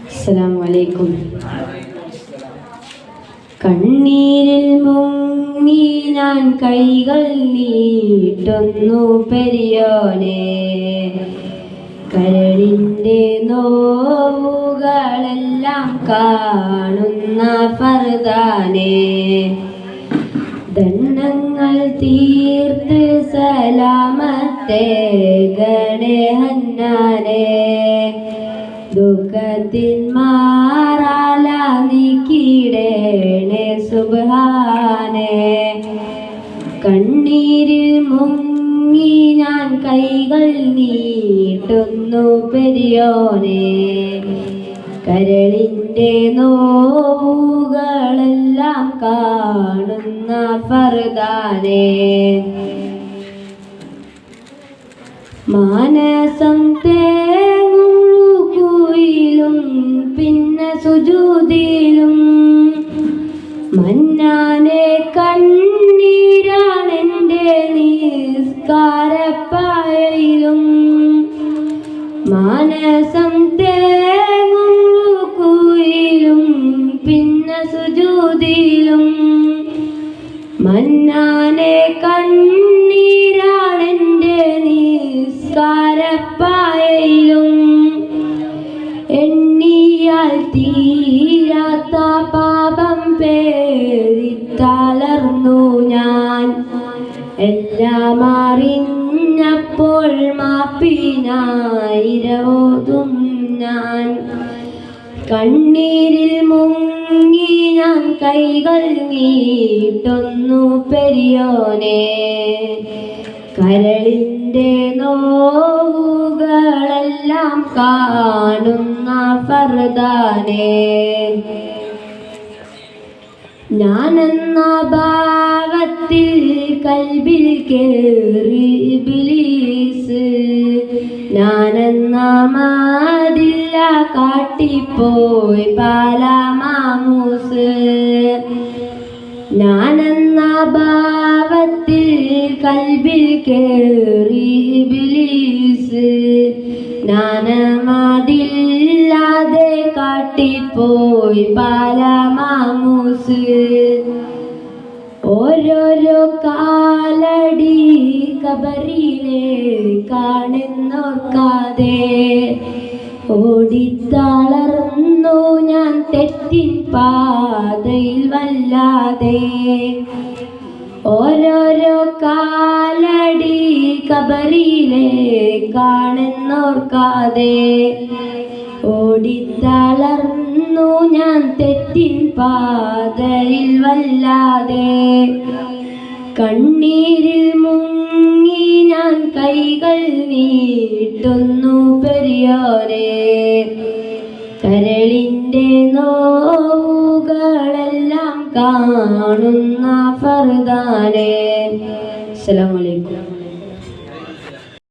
അസ്സലാമു അലൈക്കും. കണ്ണീരിൽ മുങ്ങി ഞാൻ കൈകൾ നീട്ടുന്നു പെരിയോനെ, കരളിൻ്റെ നോവുകളെല്ലാം കാണുന്ന ഫർദാനെ, ദണ്ഡങ്ങൾ തീർത്ത് സലാമത്തെ ഗണേ ഹന്നാനെ, ദുഃഖത്തിൻ മാറാല നീക്കിടേണേ സുബ്ഹാനേ. കണ്ണീരിൽ മുങ്ങി ഞാൻ കൈകൾ നീട്ടുന്നു പെരിയോനെ, കരളിൻ്റെ നോവുകളെല്ലാം കാണുന്ന ഫർദാനെ, മാനസം തേങ്ങുകുയിലും പിന്നെ സുജൂദിലും, മന്നാനെ കണ്ണീരാണെൻ്റെ നിസ്കാരപ്പായയിലും, മാനസം തേങ്ങുകുയിലും പിന്നെ സുജൂദിലും, മന്നാനെ കണ്ണീരാണെൻ്റെ നിസ്കാരപ്പായയിലും, എണ്ണിയാൽ തീരാത്ത പാപം പേരിത്തളർന്നു ഞാൻ, എല്ലാം അറിഞ്ഞപ്പോൾ മാപ്പിനായിരവോതും ഞാൻ. കണ്ണീരിൽ മുങ്ങി ഞാൻ കൈകൾ നീട്ടുന്നു പെരിയോനെ, കരളിൻ്റെ നോവുകളെല്ലാം കാണുന്ന ഫർദാനെ, ഞാനെന്ന ഭാവത്തിൽ കൽബിൽ കേറി ഇബ്ലീസ്, ഞാനെന്ന മാതില്ല കാട്ടിപ്പോയി പാലാമാമൂസ്, ഞാനെന്ന ഭാവത്തിൽ കൽബിൽ കേറി ഇബ്ലീസ്, ജ്ഞാനമതില്ലാതെ കാട്ടിപ്പോയി പാലാമാമൂസ്. ഓരോരോ കാലടി കബറിലേക്കാണെന്നോർക്കാതെ ഓടിത്തളർന്നു ഞാൻ തെറ്റിൻ പാതയിൽ വല്ലാതെ, ഓരോരോ കാലടി കബറിലേക്കാണെന്നോർക്കാതെ ഓടിത്തളർന്നു ഞാൻ തെറ്റിൻ പാതയിൽ വല്ലാതെ. കണ്ണീരിൽ മുങ്ങി ഞാൻ കൈകൾ നീട്ടുന്നു പെരിയോനെ, കരളിൻ്റെ നോവുകളെല്ലാം കാണുന്ന ഫർദാനെ. അസ്സലാമു അലൈക്കും.